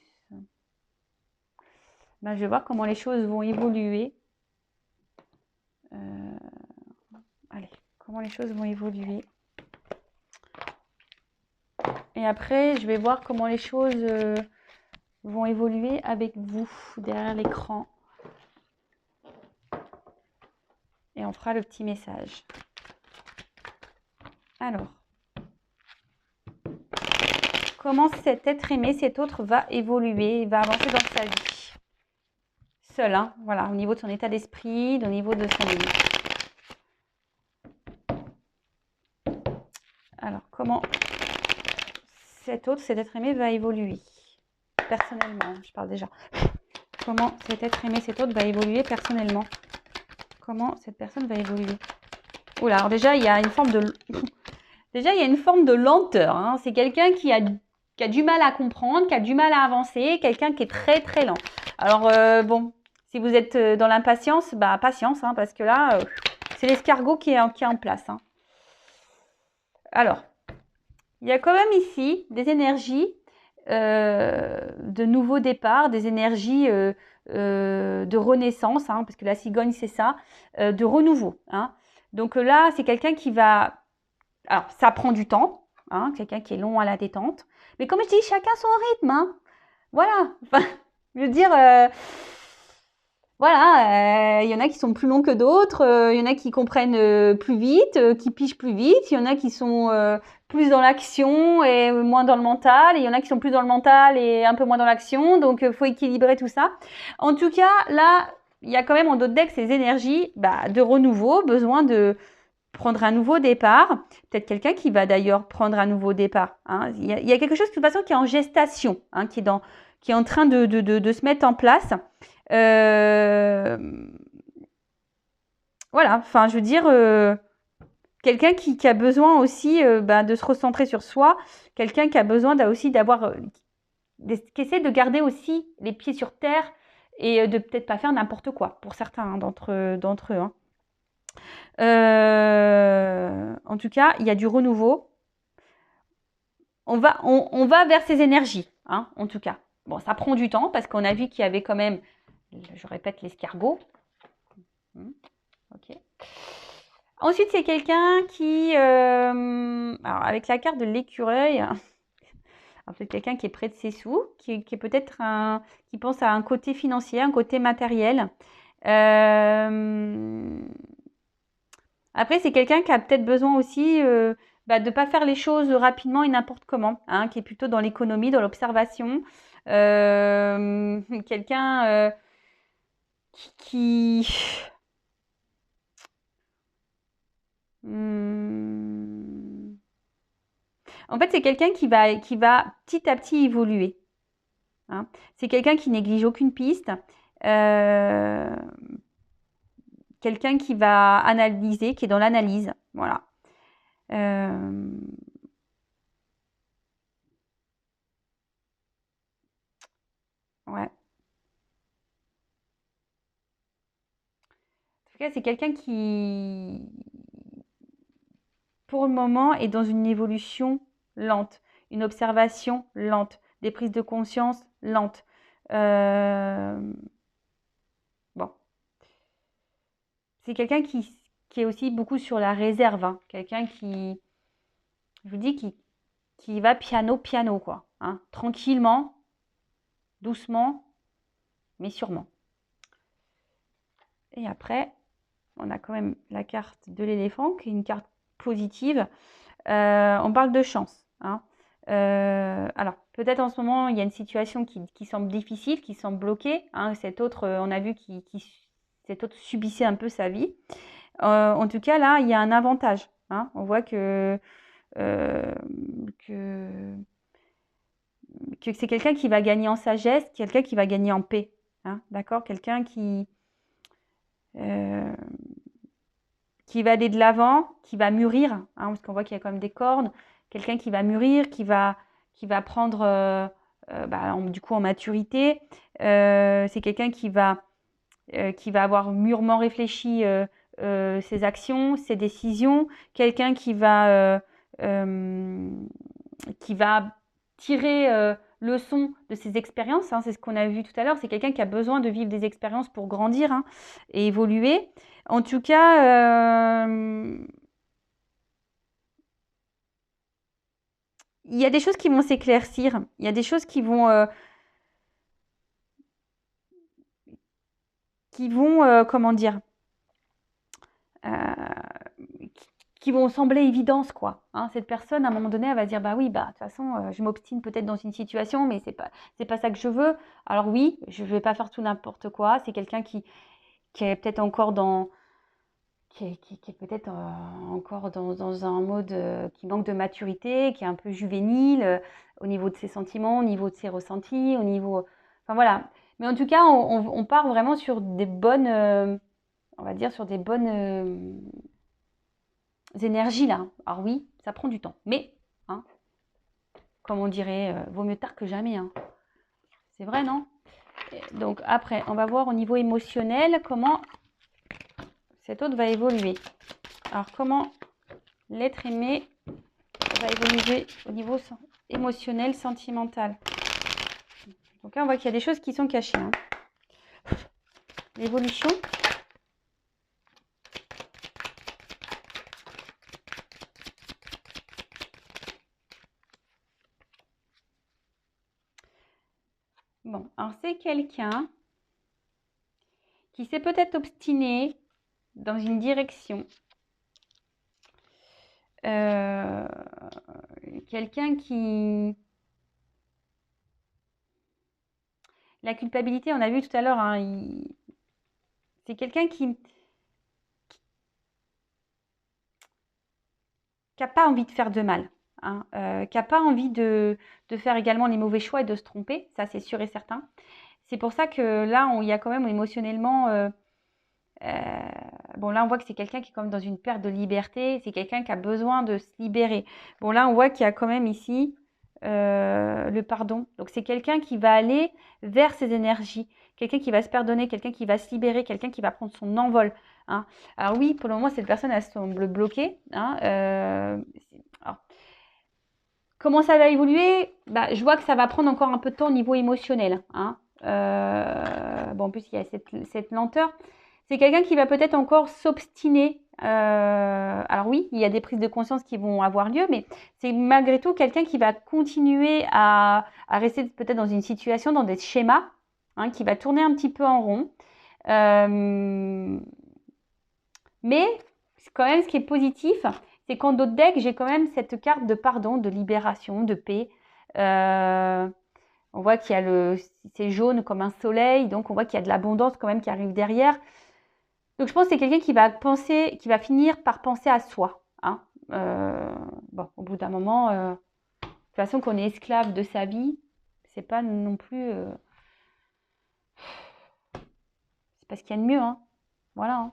Je vais voir comment les choses vont évoluer. Allez, comment les choses vont évoluer. Et après, je vais voir comment les choses vont évoluer avec vous derrière l'écran. Et on fera le petit message. Alors, comment cet être aimé, cet autre va évoluer, va avancer dans sa vie. Seul, hein, voilà, au niveau de son état d'esprit, au niveau de son... Alors, comment cet être aimé va évoluer personnellement, je parle déjà. Comment cet être aimé, cet autre va évoluer personnellement. Comment cette personne va évoluer. Oula, alors déjà, il y a une forme de... Déjà, il y a une forme de lenteur. Hein. C'est quelqu'un qui a du mal à comprendre, qui a du mal à avancer, quelqu'un qui est très, très lent. Alors, bon, si vous êtes dans l'impatience, bah, patience, hein, parce que là, c'est l'escargot qui est en place. Hein. Alors, il y a quand même ici des énergies de nouveau départ, des énergies de renaissance, hein, parce que la cigogne, c'est ça, de renouveau. Hein. Donc là, c'est quelqu'un qui va... Alors, ça prend du temps, hein, quelqu'un qui est long à la détente. Mais comme je dis, chacun son rythme. Hein. Voilà. Enfin, je veux dire, voilà, il y en a qui sont plus longs que d'autres, il y en a qui comprennent plus vite, qui pigent plus vite, il y en a qui sont plus dans l'action et moins dans le mental, et il y en a qui sont plus dans le mental et un peu moins dans l'action, donc il faut équilibrer tout ça. En tout cas, là, il y a quand même en d'autres decks ces énergies de renouveau, besoin de prendre un nouveau départ. Peut-être quelqu'un qui va d'ailleurs prendre un nouveau départ. Hein. Il y a quelque chose de toute façon qui est en gestation, hein, qui est en train de se mettre en place. Voilà, enfin, je veux dire, quelqu'un qui a besoin aussi de se recentrer sur soi, quelqu'un qui a besoin aussi d'avoir, qui essaie de garder aussi les pieds sur terre et de peut-être pas faire n'importe quoi, pour certains hein, d'entre eux. Hein. En tout cas, il y a du renouveau. On va vers ces énergies, hein, en tout cas. Bon, ça prend du temps parce qu'on a vu qu'il y avait quand même, je répète, l'escargot. Ok. Ensuite, c'est quelqu'un qui, alors avec la carte de l'écureuil, c'est quelqu'un qui est près de ses sous, qui est peut-être qui pense à un côté financier, un côté matériel. Après, c'est quelqu'un qui a peut-être besoin aussi de ne pas faire les choses rapidement et n'importe comment, hein, qui est plutôt dans l'économie, dans l'observation. Quelqu'un qui... En fait, c'est quelqu'un qui va petit à petit évoluer. Hein. C'est quelqu'un qui néglige aucune piste. Quelqu'un qui va analyser, qui est dans l'analyse. Voilà. Ouais. En tout cas, c'est quelqu'un qui, pour le moment, est dans une évolution lente, une observation lente, des prises de conscience lentes. Bon. C'est quelqu'un qui est aussi beaucoup sur la réserve. Hein. Quelqu'un qui, je vous dis, qui va piano, quoi. Hein. Tranquillement, doucement, mais sûrement. Et après, on a quand même la carte de l'éléphant, qui est une carte positive. On parle de chance. Hein. Alors, peut-être en ce moment, il y a une situation qui semble difficile, qui semble bloquée. Hein. Cet autre, on a vu cet autre subissait un peu sa vie. En tout cas, là, il y a un avantage. Hein. On voit que c'est quelqu'un qui va gagner en sagesse, quelqu'un qui va gagner en paix. Hein. D'accord? Quelqu'un qui va aller de l'avant, qui va mûrir, hein, parce qu'on voit qu'il y a quand même des cornes, quelqu'un qui va mûrir, qui va prendre du coup en maturité. C'est quelqu'un qui va avoir mûrement réfléchi ses actions, ses décisions, quelqu'un qui va tirer leçon de ses expériences. Hein, c'est ce qu'on a vu tout à l'heure. C'est quelqu'un qui a besoin de vivre des expériences pour grandir hein, et évoluer. En tout cas, il y a des choses qui vont s'éclaircir. Il y a des choses qui vont comment dire, qui vont sembler évidentes, quoi. Hein, cette personne, à un moment donné, elle va dire, bah oui, bah de toute façon, je m'obstine peut-être dans une situation, mais c'est pas ça que je veux. Alors oui, je vais pas faire tout n'importe quoi. C'est quelqu'un qui est peut-être encore qui est peut-être encore dans un mode qui manque de maturité, qui est un peu juvénile au niveau de ses sentiments, au niveau de ses ressentis, au niveau... Enfin voilà. Mais en tout cas, on part vraiment sur des bonnes... on va dire sur des bonnes... énergies-là. Alors oui, ça prend du temps, mais, hein, comme on dirait, vaut mieux tard que jamais. Hein. C'est vrai, non? Donc après, on va voir au niveau émotionnel comment cet autre va évoluer. Alors comment l'être aimé va évoluer au niveau émotionnel, sentimental. Donc là, on voit qu'il y a des choses qui sont cachées. Hein. L'évolution. Bon, alors c'est quelqu'un qui s'est peut-être obstiné dans une direction. Quelqu'un qui... La culpabilité, on a vu tout à l'heure, hein, c'est quelqu'un qui n'a pas envie de faire de mal, hein, qui n'a pas envie de faire également les mauvais choix et de se tromper, ça c'est sûr et certain. C'est pour ça que là, il y a quand même émotionnellement... bon, là, on voit que c'est quelqu'un qui est quand même dans une perte de liberté. C'est quelqu'un qui a besoin de se libérer. Bon, là, on voit qu'il y a quand même ici le pardon. Donc, c'est quelqu'un qui va aller vers ses énergies. Quelqu'un qui va se pardonner, quelqu'un qui va se libérer, quelqu'un qui va prendre son envol. Hein. Alors oui, pour le moment, cette personne, elle semble bloquée. Hein. Alors, comment ça va évoluer? Bah, je vois que ça va prendre encore un peu de temps au niveau émotionnel. Hein. Bon, en plus, il y a cette lenteur. C'est quelqu'un qui va peut-être encore s'obstiner. Alors oui, il y a des prises de conscience qui vont avoir lieu, mais c'est malgré tout quelqu'un qui va continuer à rester peut-être dans une situation, dans des schémas, hein, qui va tourner un petit peu en rond. Mais quand même, ce qui est positif, c'est qu'en d'autres decks, j'ai quand même cette carte de pardon, de libération, de paix. On voit qu'il y a c'est jaune comme un soleil, donc on voit qu'il y a de l'abondance quand même qui arrive derrière. Donc je pense que c'est quelqu'un qui va finir par penser à soi. Hein. Bon, au bout d'un moment, de toute façon qu'on est esclave de sa vie, c'est pas non plus, c'est pas ce qu'il y a de mieux. Hein. Voilà. Hein.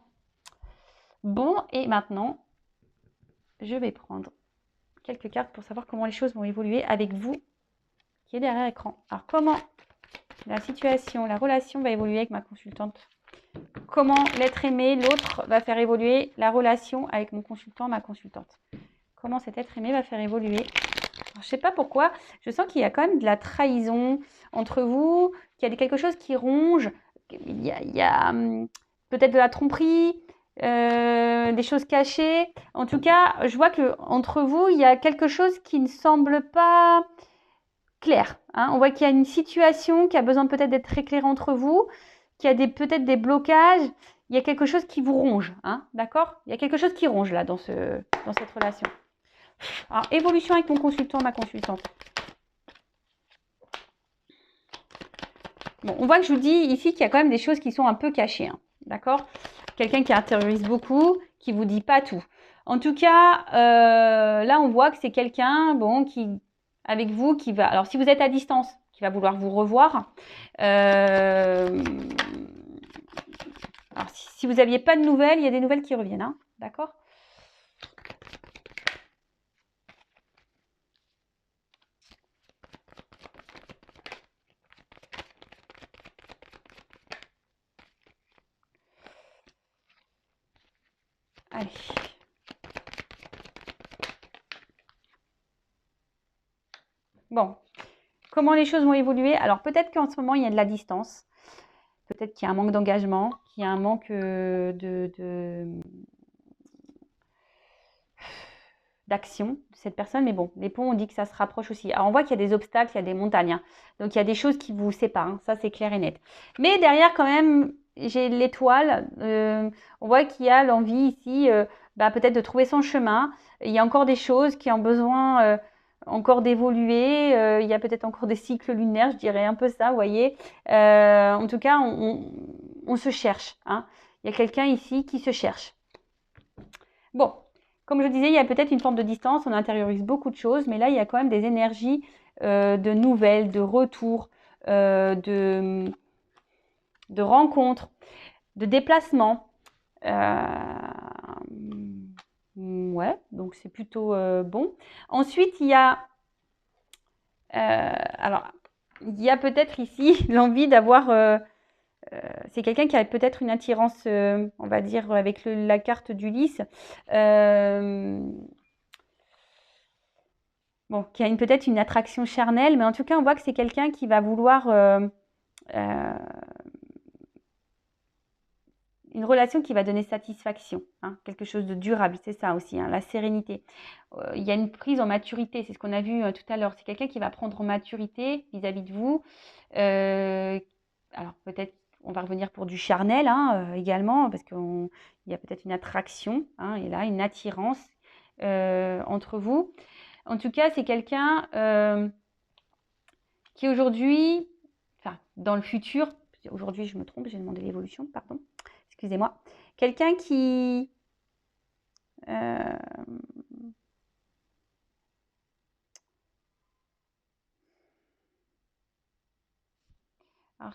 Bon, et maintenant, je vais prendre quelques cartes pour savoir comment les choses vont évoluer avec vous qui est derrière l'écran. Alors comment la situation, la relation va évoluer avec ma consultante? Comment l'être aimé, l'autre, va faire évoluer la relation avec mon consultant, ma consultante? Comment cet être aimé va faire évoluer? Alors, je ne sais pas pourquoi, je sens qu'il y a quand même de la trahison entre vous, qu'il y a quelque chose qui ronge, il y a peut-être de la tromperie, des choses cachées. En tout cas, je vois qu'entre vous, il y a quelque chose qui ne semble pas clair. Hein. On voit qu'il y a une situation qui a besoin peut-être d'être éclairée entre vous, qu'il y a peut-être des blocages, il y a quelque chose qui vous ronge. Hein. D'accord? Il y a quelque chose qui ronge là dans cette relation. Alors, évolution avec mon consultant, ma consultante. Bon, on voit que je vous dis ici qu'il y a quand même des choses qui sont un peu cachées. Hein. D'accord? Quelqu'un qui intériorise beaucoup, qui ne vous dit pas tout. En tout cas, là, on voit que c'est quelqu'un avec vous qui va... Alors, si vous êtes à distance, qui va vouloir vous revoir. Alors, si vous n'aviez pas de nouvelles, il y a des nouvelles qui reviennent. Hein. D'accord? Allez. Bon, comment les choses vont évoluer? Alors, peut-être qu'en ce moment, il y a de la distance. Peut-être qu'il y a un manque d'engagement, qu'il y a un manque d'action de cette personne. Mais bon, les ponts, on dit que ça se rapproche aussi. Alors, on voit qu'il y a des obstacles, il y a des montagnes. Hein. Donc, il y a des choses qui vous séparent. Hein. Ça, c'est clair et net. Mais derrière, quand même, j'ai l'étoile. On voit qu'il y a l'envie ici, peut-être de trouver son chemin. Il y a encore des choses qui ont besoin encore d'évoluer. Il y a peut-être encore des cycles lunaires, je dirais un peu ça, vous voyez. En tout cas, on se cherche. Hein. Il y a quelqu'un ici qui se cherche. Bon, comme je disais, il y a peut-être une forme de distance, on intériorise beaucoup de choses, mais là, il y a quand même des énergies de nouvelles, de retours, de rencontres, de déplacements. Ouais, Ouais, donc c'est plutôt bon. Ensuite, il y a, alors, il y a peut-être ici l'envie d'avoir, c'est quelqu'un qui a peut-être une attirance, on va dire, avec la carte d'Ulysse, bon, qui a peut-être une attraction charnelle, mais en tout cas, on voit que c'est quelqu'un qui va vouloir une relation qui va donner satisfaction, hein, quelque chose de durable, c'est ça aussi, hein, la sérénité. Il y a une prise en maturité, c'est ce qu'on a vu tout à l'heure. C'est quelqu'un qui va prendre en maturité vis-à-vis de vous. Alors peut-être, on va revenir pour du charnel hein, également, parce qu'il y a peut-être une attraction, hein, et là, une attirance entre vous. En tout cas, c'est quelqu'un qui aujourd'hui, enfin, dans le futur, aujourd'hui je me trompe, j'ai demandé l'évolution, pardon, excusez-moi, quelqu'un qui alors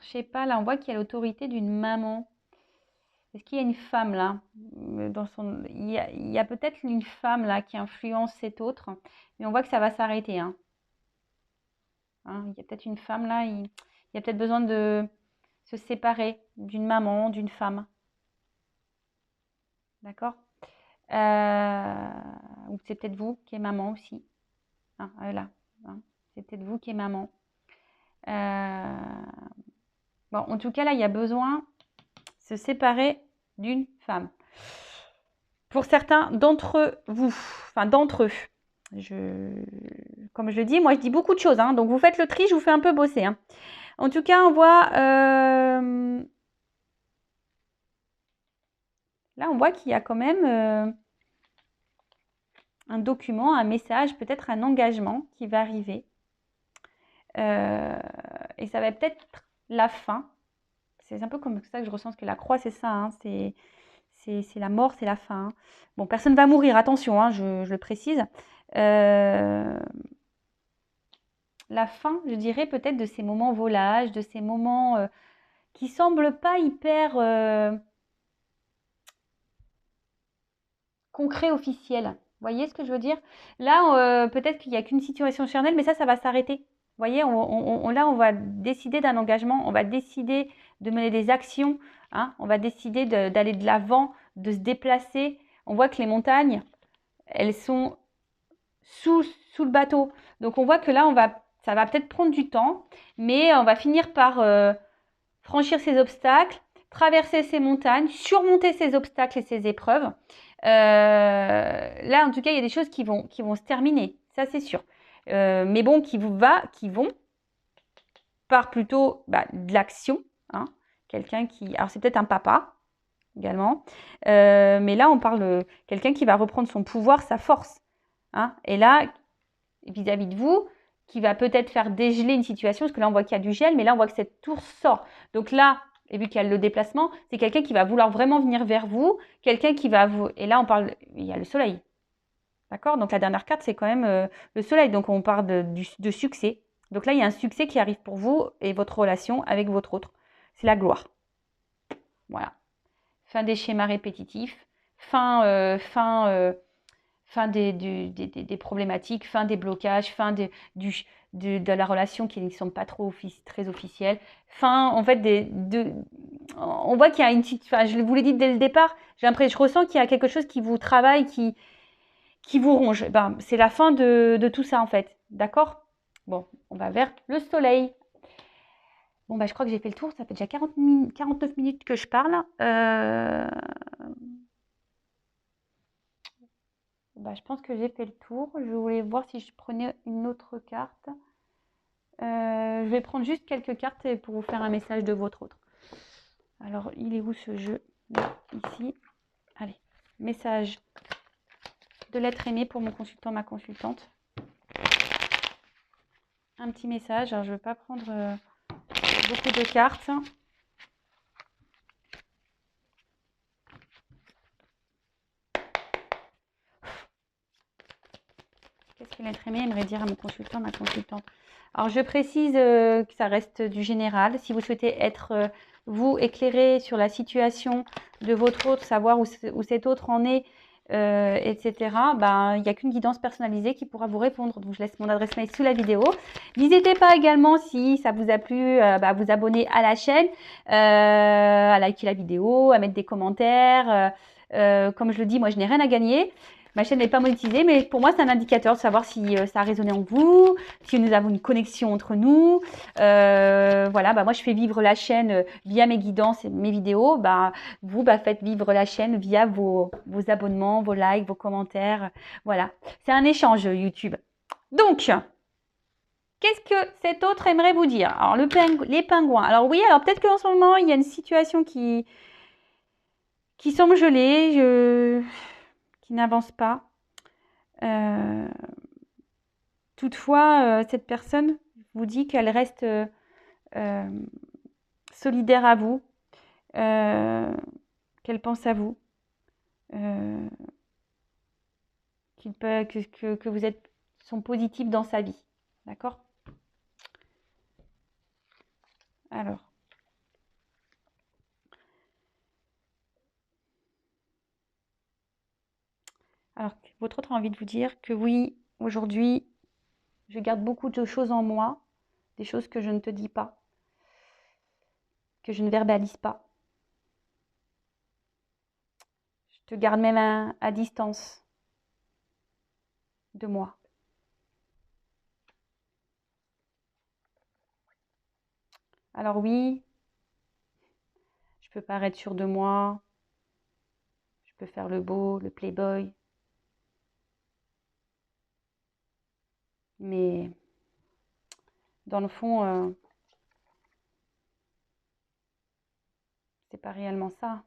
je sais pas, là on voit qu'il y a l'autorité d'une maman. Est-ce qu'il y a une femme là dans son... Il y a peut-être une femme là qui influence cet autre, mais on voit que ça va s'arrêter. Hein. Hein, il y a peut-être une femme là, il y a peut-être besoin de se séparer d'une maman, d'une femme. D'accord Ou c'est peut-être vous qui êtes maman aussi. Hein, là, hein, c'est peut-être vous qui êtes maman. Bon, en tout cas, là, il y a besoin de se séparer d'une femme. Pour certains d'entre vous, enfin d'entre eux, comme je le dis, moi je dis beaucoup de choses, hein, donc vous faites le tri, je vous fais un peu bosser. Hein. En tout cas, on voit... là, on voit qu'il y a quand même un document, un message, peut-être un engagement qui va arriver. Et ça va peut-être la fin. C'est un peu comme ça que je ressens que la croix, c'est ça. Hein, c'est la mort, c'est la fin. Hein. Bon, personne ne va mourir, attention, hein, je le précise. La fin, je dirais, peut-être de ces moments volages, de ces moments qui semblent pas hyper concrets, officiels. Vous voyez ce que je veux dire? Là, peut-être qu'il n'y a qu'une situation charnelle, mais ça va s'arrêter. Vous voyez, là, on va décider d'un engagement, on va décider de mener des actions, hein, on va décider d'aller de l'avant, de se déplacer. On voit que les montagnes, elles sont sous le bateau. Donc, on voit que là, ça va peut-être prendre du temps, mais on va finir par franchir ces obstacles, traverser ces montagnes, surmonter ces obstacles et ces épreuves. Là, en tout cas, il y a des choses qui vont se terminer, ça c'est sûr. Mais bon, qui vont par plutôt de l'action. Hein, quelqu'un qui... Alors, c'est peut-être un papa également. Mais là, on parle de quelqu'un qui va reprendre son pouvoir, sa force. Hein, et là, vis-à-vis de vous, qui va peut-être faire dégeler une situation, parce que là, on voit qu'il y a du gel, mais là, on voit que cette tour sort. Donc là, et vu qu'il y a le déplacement, c'est quelqu'un qui va vouloir vraiment venir vers vous, quelqu'un qui va vous... Et là, on parle... Il y a le soleil. D'accord? Donc la dernière carte, c'est quand même le soleil. Donc on parle de succès. Donc là, il y a un succès qui arrive pour vous et votre relation avec votre autre. C'est la gloire. Voilà. Fin des schémas répétitifs. Fin des problématiques, fin des blocages, fin de la relation qui ne semble pas très officielle. Fin, en fait, on voit qu'il y a une... Enfin, je vous l'ai dit dès le départ, je ressens qu'il y a quelque chose qui vous travaille, qui vous ronge. Ben, c'est la fin de tout ça, en fait. D'accord? Bon, on va vers le soleil. Bon, bah, je crois que j'ai fait le tour. Ça fait déjà 49 minutes que je parle. Bah, je pense que j'ai fait le tour. Je voulais voir si je prenais une autre carte. Je vais prendre juste quelques cartes pour vous faire un message de votre autre. Alors, il est où ce jeu? Là, ici. Allez, message de l'être aimé pour mon consultant, ma consultante. Un petit message. Alors, je ne vais pas prendre beaucoup de cartes. Qu'est-ce que l'être aimé aimerait dire à mon consultant, ma consultante? Alors, je précise que ça reste du général. Si vous souhaitez être, vous, éclairé sur la situation de votre autre, savoir où cet autre en est, etc., ben, il n'y a qu'une guidance personnalisée qui pourra vous répondre. Donc, je laisse mon adresse mail sous la vidéo. N'hésitez pas également, si ça vous a plu, à vous abonner à la chaîne, à liker la vidéo, à mettre des commentaires. Comme je le dis, moi, je n'ai rien à gagner. Ma chaîne n'est pas monétisée, mais pour moi, c'est un indicateur de savoir si ça a résonné en vous, si nous avons une connexion entre nous. Voilà, bah, moi, je fais vivre la chaîne via mes guidances et mes vidéos. Bah, vous, bah, faites vivre la chaîne via vos abonnements, vos likes, vos commentaires. Voilà, c'est un échange YouTube. Donc, qu'est-ce que cet autre aimerait vous dire? Alors, les pingouins. Alors oui, alors peut-être qu'en ce moment, il y a une situation qui semble gelée, qui n'avance pas. Toutefois, cette personne vous dit qu'elle reste solidaire à vous, qu'elle pense à vous, que vous sont positifs dans sa vie. D'accord? Alors, votre autre a envie de vous dire que oui, aujourd'hui, je garde beaucoup de choses en moi, des choses que je ne te dis pas, que je ne verbalise pas. Je te garde même à distance de moi. Alors oui, je peux paraître sûre de moi, je peux faire le beau, le playboy, mais dans le fond, c'est pas réellement ça.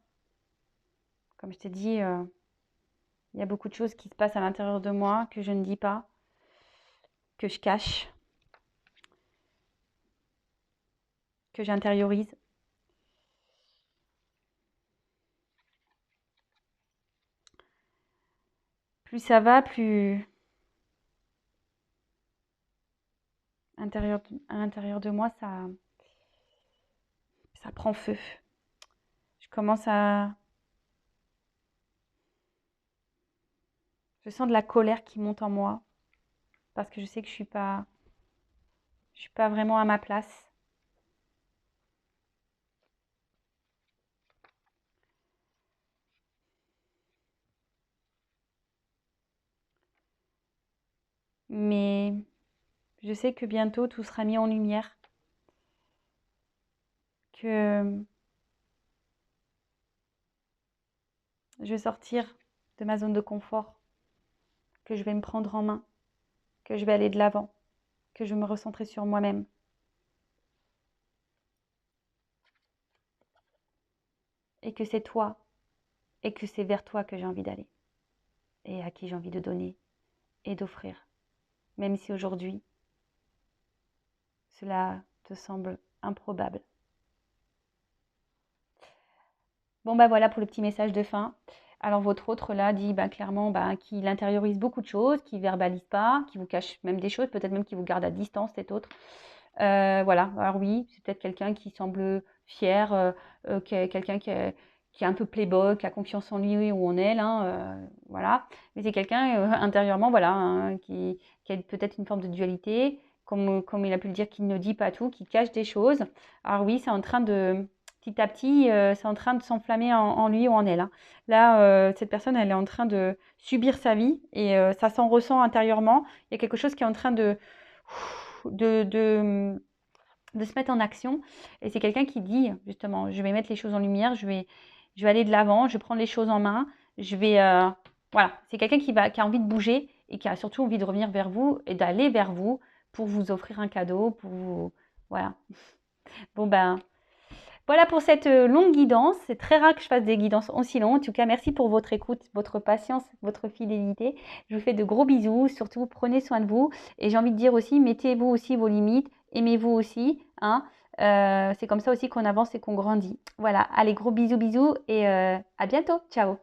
Comme je t'ai dit, il y a beaucoup de choses qui se passent à l'intérieur de moi que je ne dis pas, que je cache, que j'intériorise. Plus ça va, plus à l'intérieur de moi, ça prend feu. Je sens de la colère qui monte en moi parce que je sais que je suis pas vraiment à ma place. Mais je sais que bientôt tout sera mis en lumière, que je vais sortir de ma zone de confort, que je vais me prendre en main, que je vais aller de l'avant, que je vais me recentrer sur moi-même. Et que c'est toi, et que c'est vers toi que j'ai envie d'aller, et à qui j'ai envie de donner et d'offrir, même si aujourd'hui, cela te semble improbable. Bon, bah voilà pour le petit message de fin. Alors, votre autre, là, dit clairement qu'il intériorise beaucoup de choses, qu'il ne verbalise pas, qu'il vous cache même des choses, peut-être même qu'il vous garde à distance, cet autre. Voilà, alors oui, c'est peut-être quelqu'un qui semble fier, quelqu'un qui est un peu playboy, qui a confiance en lui ou en elle, hein, voilà. Mais c'est quelqu'un intérieurement, voilà, hein, qui a peut-être une forme de dualité, comme il a pu le dire, qui ne dit pas tout, qui cache des choses. Alors oui, c'est en train de, petit à petit, c'est en train de s'enflammer en lui ou en elle, hein. Là, cette personne, elle est en train de subir sa vie et ça s'en ressent intérieurement. Il y a quelque chose qui est en train de se mettre en action. Et c'est quelqu'un qui dit, justement, je vais mettre les choses en lumière, je vais aller de l'avant, je vais prendre les choses en main, je vais... voilà, c'est quelqu'un qui a envie de bouger et qui a surtout envie de revenir vers vous et d'aller vers vous pour vous offrir un cadeau, pour vous... Voilà. Bon, voilà pour cette longue guidance. C'est très rare que je fasse des guidances aussi longues. En tout cas, merci pour votre écoute, votre patience, votre fidélité. Je vous fais de gros bisous. Surtout, prenez soin de vous. Et j'ai envie de dire aussi, mettez-vous aussi vos limites. Aimez-vous aussi, hein. C'est comme ça aussi qu'on avance et qu'on grandit. Voilà, allez, gros bisous, bisous et à bientôt. Ciao.